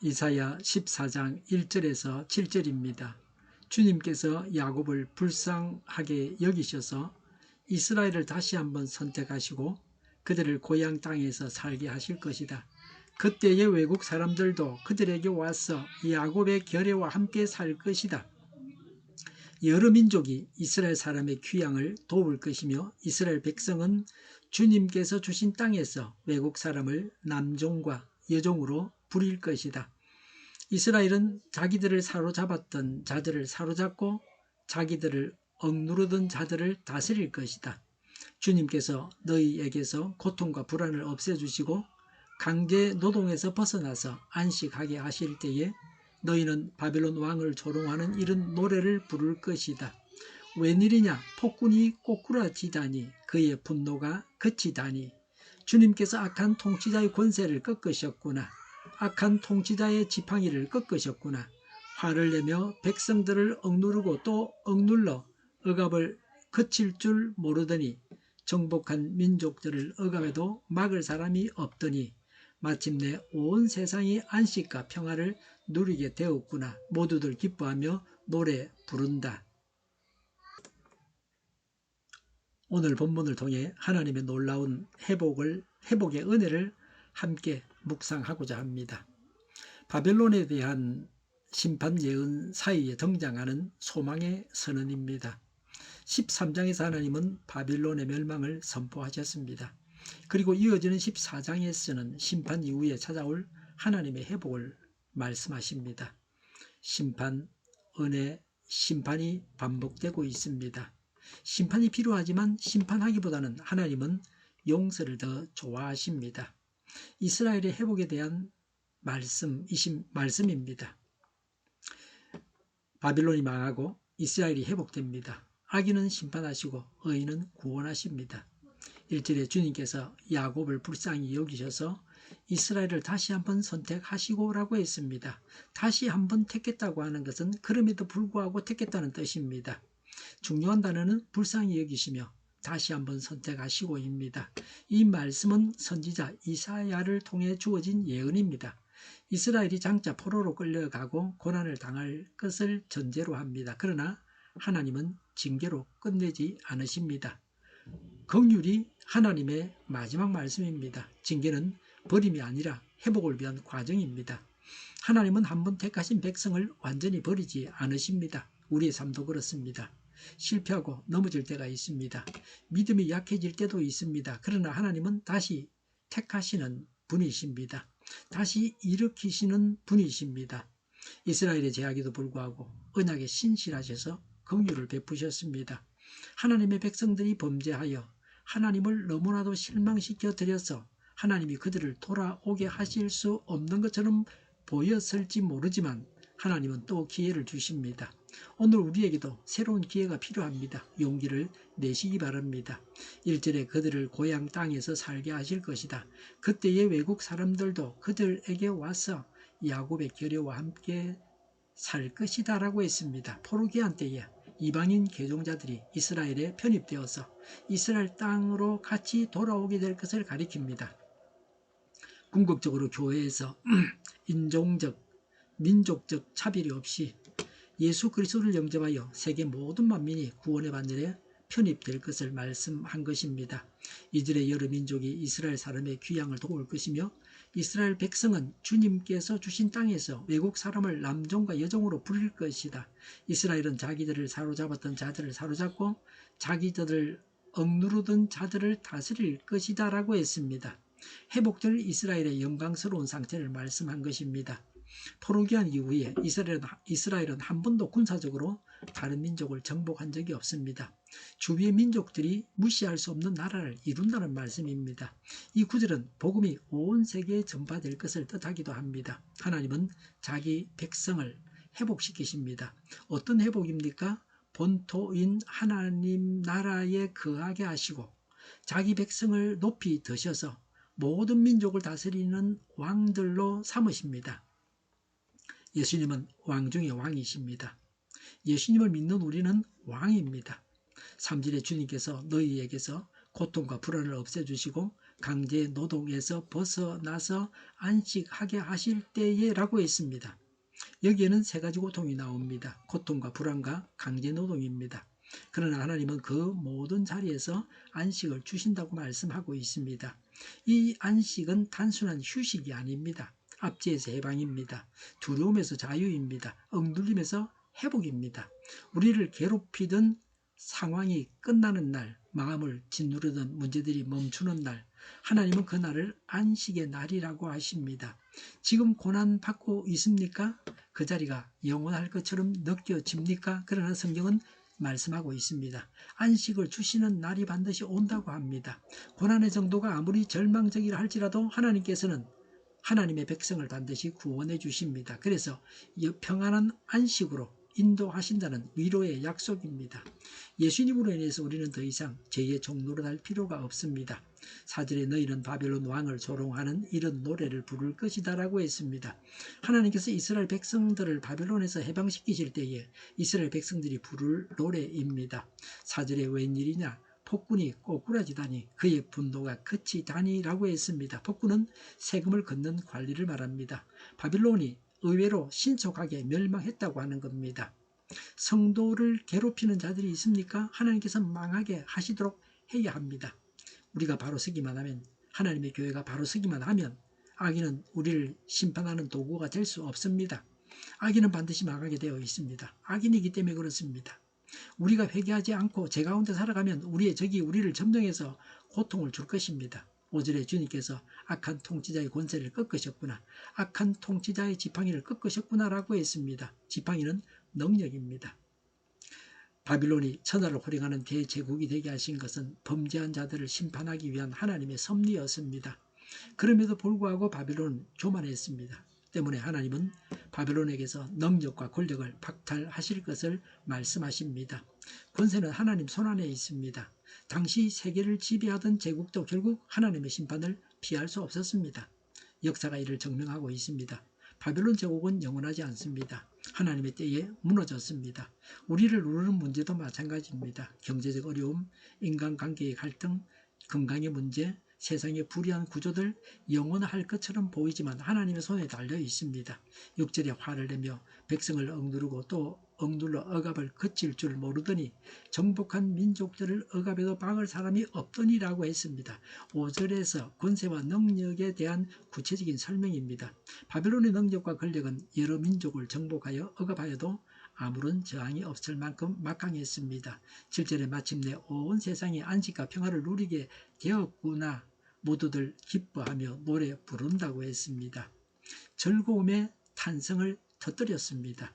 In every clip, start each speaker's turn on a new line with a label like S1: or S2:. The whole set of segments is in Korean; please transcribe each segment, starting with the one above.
S1: 이사야 14장 1절에서 7절입니다. 주님께서 야곱을 불쌍하게 여기셔서 이스라엘을 다시 한번 선택하시고 그들을 고향 땅에서 살게 하실 것이다. 그때의 외국 사람들도 그들에게 와서 야곱의 결례와 함께 살 것이다. 여러 민족이 이스라엘 사람의 귀향을 도울 것이며 이스라엘 백성은 주님께서 주신 땅에서 외국 사람을 남종과 여종으로 부릴 것이다. 이스라엘은 자기들을 사로잡았던 자들을 사로잡고 자기들을 억누르던 자들을 다스릴 것이다. 주님께서 너희에게서 고통과 불안을 없애주시고 강제 노동에서 벗어나서 안식하게 하실 때에 너희는 바벨론 왕을 조롱하는 이런 노래를 부를 것이다. 웬일이냐? 폭군이 꼬꾸라지다니 그의 분노가 그치다니. 주님께서 악한 통치자의 권세를 꺾으셨구나. 악한 통치자의 지팡이를 꺾으셨구나. 화를 내며 백성들을 억누르고 또 억눌러 억압을 그칠 줄 모르더니 정복한 민족들을 억압해도 막을 사람이 없더니 마침내 온 세상이 안식과 평화를 누리게 되었구나. 모두들 기뻐하며 노래 부른다. 오늘 본문을 통해 하나님의 놀라운 회복의 은혜를 함께 묵상하고자 합니다. 바벨론에 대한 심판 예언 사이에 등장하는 소망의 선언입니다. 13장에서 하나님은 바벨론의 멸망을 선포하셨습니다. 그리고 이어지는 14장에서는 심판 이후에 찾아올 하나님의 회복을 말씀하십니다. 심판, 은혜, 심판이 반복되고 있습니다. 심판이 필요하지만 심판하기보다는 하나님은 용서를 더 좋아하십니다. 이스라엘의 회복에 대한 말씀입니다. 바빌론이 망하고 이스라엘이 회복됩니다. 악인은 심판하시고 의인은 구원하십니다. 1절에 주님께서 야곱을 불쌍히 여기셔서 이스라엘을 다시 한번 선택하시고 라고 했습니다. 다시 한번 택했다고 하는 것은 그럼에도 불구하고 택했다는 뜻입니다. 중요한 단어는 불쌍히 여기시며 다시 한번 선택하시고입니다. 이 말씀은 선지자 이사야를 통해 주어진 예언입니다. 이스라엘이 장차 포로로 끌려가고 고난을 당할 것을 전제로 합니다. 그러나 하나님은 징계로 끝내지 않으십니다. 긍휼이 하나님의 마지막 말씀입니다. 징계는 버림이 아니라 회복을 위한 과정입니다. 하나님은 한번 택하신 백성을 완전히 버리지 않으십니다. 우리의 삶도 그렇습니다. 실패하고 넘어질 때가 있습니다. 믿음이 약해질 때도 있습니다. 그러나 하나님은 다시 택하시는 분이십니다. 다시 일으키시는 분이십니다. 이스라엘의 제약에도 불구하고 언약에 신실하셔서 긍휼을 베푸셨습니다. 하나님의 백성들이 범죄하여 하나님을 너무나도 실망시켜 드려서 하나님이 그들을 돌아오게 하실 수 없는 것처럼 보였을지 모르지만 하나님은 또 기회를 주십니다. 오늘 우리에게도 새로운 기회가 필요합니다. 용기를 내시기 바랍니다. 1절에 그들을 고향 땅에서 살게 하실 것이다. 그때의 외국 사람들도 그들에게 와서 야곱의 결례와 함께 살 것이다 라고 했습니다. 포로기한 때에 이방인 개종자들이 이스라엘에 편입되어서 이스라엘 땅으로 같이 돌아오게 될 것을 가리킵니다. 궁극적으로 교회에서 인종적, 민족적 차별이 없이 예수 그리스도를 영접하여 세계 모든 만민이 구원의 반열에 편입될 것을 말씀한 것입니다. 이들의 여러 민족이 이스라엘 사람의 귀향을 도울 것이며 이스라엘 백성은 주님께서 주신 땅에서 외국 사람을 남종과 여종으로 부릴 것이다. 이스라엘은 자기들을 사로잡았던 자들을 사로잡고 자기들을 억누르던 자들을 다스릴 것이다 라고 했습니다. 회복될 이스라엘의 영광스러운 상태를 말씀한 것입니다. 포로기한 이후에 이스라엘은 한 번도 군사적으로 다른 민족을 정복한 적이 없습니다. 주위의 민족들이 무시할 수 없는 나라를 이룬다는 말씀입니다. 이 구절은 복음이 온 세계에 전파될 것을 뜻하기도 합니다. 하나님은 자기 백성을 회복시키십니다. 어떤 회복입니까? 본토인 하나님 나라에 거하게 하시고 자기 백성을 높이 드셔서 모든 민족을 다스리는 왕들로 삼으십니다. 예수님은 왕 중의 왕이십니다. 예수님을 믿는 우리는 왕입니다. 3절에 주님께서 너희에게서 고통과 불안을 없애주시고 강제 노동에서 벗어나서 안식하게 하실 때에 라고 했습니다. 여기에는 세 가지 고통이 나옵니다. 고통과 불안과 강제 노동입니다. 그러나 하나님은 그 모든 자리에서 안식을 주신다고 말씀하고 있습니다. 이 안식은 단순한 휴식이 아닙니다. 압제에서 해방입니다. 두려움에서 자유입니다. 억눌림에서 회복입니다. 우리를 괴롭히던 상황이 끝나는 날, 마음을 짓누르던 문제들이 멈추는 날, 하나님은 그 날을 안식의 날이라고 하십니다. 지금 고난받고 있습니까? 그 자리가 영원할 것처럼 느껴집니까? 그러나 성경은 말씀하고 있습니다. 안식을 주시는 날이 반드시 온다고 합니다. 고난의 정도가 아무리 절망적이라 할지라도 하나님께서는 하나님의 백성을 반드시 구원해 주십니다. 그래서 평안한 안식으로 인도하신다는 위로의 약속입니다. 예수님으로 인해서 우리는 더 이상 죄의 종노릇 할 필요가 없습니다. 4절에 너희는 바벨론 왕을 조롱하는 이런 노래를 부를 것이다 라고 했습니다. 하나님께서 이스라엘 백성들을 바벨론에서 해방시키실 때에 이스라엘 백성들이 부를 노래입니다. 4절에 웬일이냐 폭군이 꼬꾸라지다니 그의 분노가 그치다니 라고 했습니다. 폭군은 세금을 걷는 관리를 말합니다. 바빌론이 의외로 신속하게 멸망했다고 하는 겁니다. 성도를 괴롭히는 자들이 있습니까? 하나님께서 망하게 하시도록 해야 합니다. 우리가 바로 서기만 하면, 하나님의 교회가 바로 서기만 하면 악인은 우리를 심판하는 도구가 될 수 없습니다. 악인은 반드시 망하게 되어 있습니다. 악인이기 때문에 그렇습니다. 우리가 회개하지 않고 제 가운데 살아가면 우리의 적이 우리를 점령해서 고통을 줄 것입니다. 5절에 주님께서 악한 통치자의 권세를 꺾으셨구나. 악한 통치자의 지팡이를 꺾으셨구나 라고 했습니다. 지팡이는 능력입니다. 바빌론이 천하를 호령하는 대제국이 되게 하신 것은 범죄한 자들을 심판하기 위한 하나님의 섭리였습니다. 그럼에도 불구하고 바빌론은 교만했습니다. 때문에 하나님은 바벨론에게서 능력과 권력을 박탈하실 것을 말씀하십니다. 권세는 하나님 손안에 있습니다. 당시 세계를 지배하던 제국도 결국 하나님의 심판을 피할 수 없었습니다. 역사가 이를 증명하고 있습니다. 바벨론 제국은 영원하지 않습니다. 하나님의 때에 무너졌습니다. 우리를 누르는 문제도 마찬가지입니다. 경제적 어려움, 인간관계의 갈등, 건강의 문제, 세상의 불의한 구조들 영원할 것처럼 보이지만 하나님의 손에 달려 있습니다. 6절에 화를 내며 백성을 억누르고 또 억눌러 억압을 그칠 줄 모르더니 정복한 민족들을 억압해도 박을 사람이 없더니라고 했습니다. 5절에서 권세와 능력에 대한 구체적인 설명입니다. 바벨론의 능력과 권력은 여러 민족을 정복하여 억압하여도 아무런 저항이 없을 만큼 막강했습니다. 7절에 마침내 온 세상이 안식과 평화를 누리게 되었구나. 모두들 기뻐하며 노래 부른다고 했습니다. 즐거움의 탄성을 터뜨렸습니다.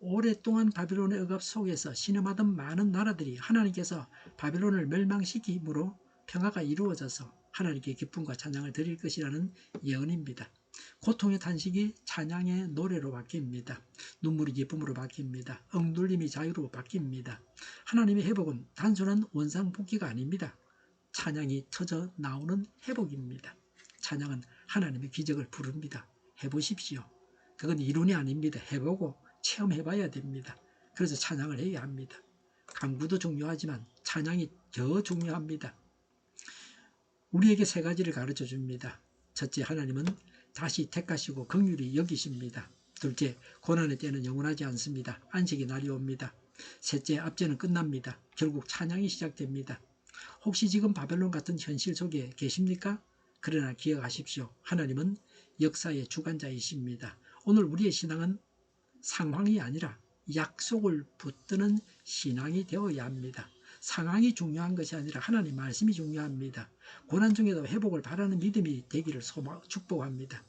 S1: 오랫동안 바벨론의 억압 속에서 신음하던 많은 나라들이 하나님께서 바벨론을 멸망시킴으로 평화가 이루어져서 하나님께 기쁨과 찬양을 드릴 것이라는 예언입니다. 고통의 탄식이 찬양의 노래로 바뀝니다. 눈물이 기쁨으로 바뀝니다. 억눌림이 자유로 바뀝니다. 하나님의 회복은 단순한 원상복귀가 아닙니다. 찬양이 터져 나오는 회복입니다. 찬양은 하나님의 기적을 부릅니다. 해보십시오. 그건 이론이 아닙니다. 해보고 체험해봐야 됩니다. 그래서 찬양을 해야 합니다. 강구도 중요하지만 찬양이 더 중요합니다. 우리에게 세 가지를 가르쳐 줍니다. 첫째, 하나님은 다시 택하시고 긍휼히 여기십니다. 둘째, 고난의 때는 영원하지 않습니다. 안식의 날이 옵니다. 셋째, 압제는 끝납니다. 결국 찬양이 시작됩니다. 혹시 지금 바벨론 같은 현실 속에 계십니까? 그러나 기억하십시오. 하나님은 역사의 주관자이십니다. 오늘 우리의 신앙은 상황이 아니라 약속을 붙드는 신앙이 되어야 합니다. 상황이 중요한 것이 아니라 하나님 말씀이 중요합니다. 고난 중에도 회복을 바라는 믿음이 되기를 축복합니다.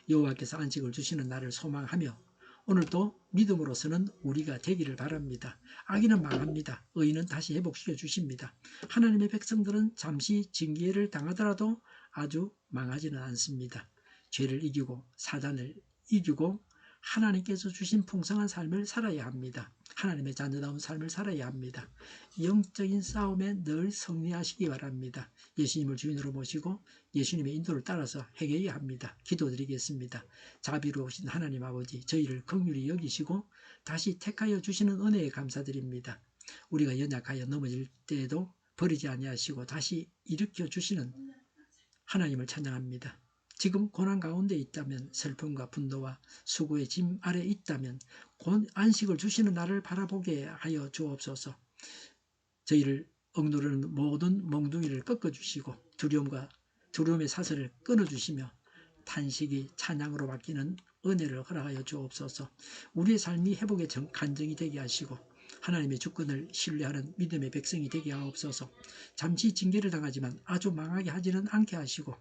S1: 여호와께서 안식을 주시는 날을 소망하며 오늘도 믿음으로서는 우리가 되기를 바랍니다. 악인은 망합니다. 의인은 다시 회복시켜 주십니다. 하나님의 백성들은 잠시 징계를 당하더라도 아주 망하지는 않습니다. 죄를 이기고 사단을 이기고 하나님께서 주신 풍성한 삶을 살아야 합니다. 하나님의 자녀다운 삶을 살아야 합니다. 영적인 싸움에 늘 승리하시기 바랍니다. 예수님을 주인으로 모시고 예수님의 인도를 따라서 행해야 합니다. 기도드리겠습니다. 자비로우신 하나님 아버지, 저희를 긍휼히 여기시고 다시 택하여 주시는 은혜에 감사드립니다. 우리가 연약하여 넘어질 때에도 버리지 아니하시고 다시 일으켜 주시는 하나님을 찬양합니다. 지금 고난 가운데 있다면, 슬픔과 분노와 수고의 짐 아래 있다면 안식을 주시는 나를 바라보게 하여 주옵소서. 저희를 억누르는 모든 몽둥이를 꺾어주시고 두려움의 사슬을 끊어주시며 탄식이 찬양으로 바뀌는 은혜를 허락하여 주옵소서. 우리의 삶이 회복의 간증이 되게 하시고 하나님의 주권을 신뢰하는 믿음의 백성이 되게 하옵소서. 잠시 징계를 당하지만 아주 망하게 하지는 않게 하시고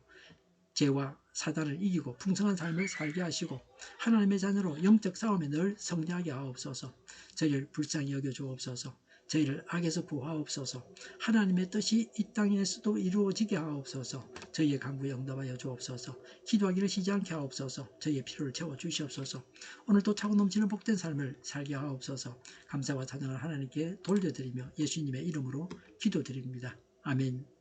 S1: 죄와 사단을 이기고 풍성한 삶을 살게 하시고 하나님의 자녀로 영적 싸움에 늘 승리하게 하옵소서. 저희를 불쌍히 여겨 주옵소서. 저희를 악에서 구하옵소서. 하나님의 뜻이 이 땅에서도 이루어지게 하옵소서. 저희의 간구에 응답하여 주옵소서. 기도하기를 쉬지 않게 하옵소서. 저희의 필요를 채워 주시옵소서. 오늘도 차고 넘치는 복된 삶을 살게 하옵소서. 감사와 찬양을 하나님께 돌려드리며 예수님의 이름으로 기도드립니다. 아멘.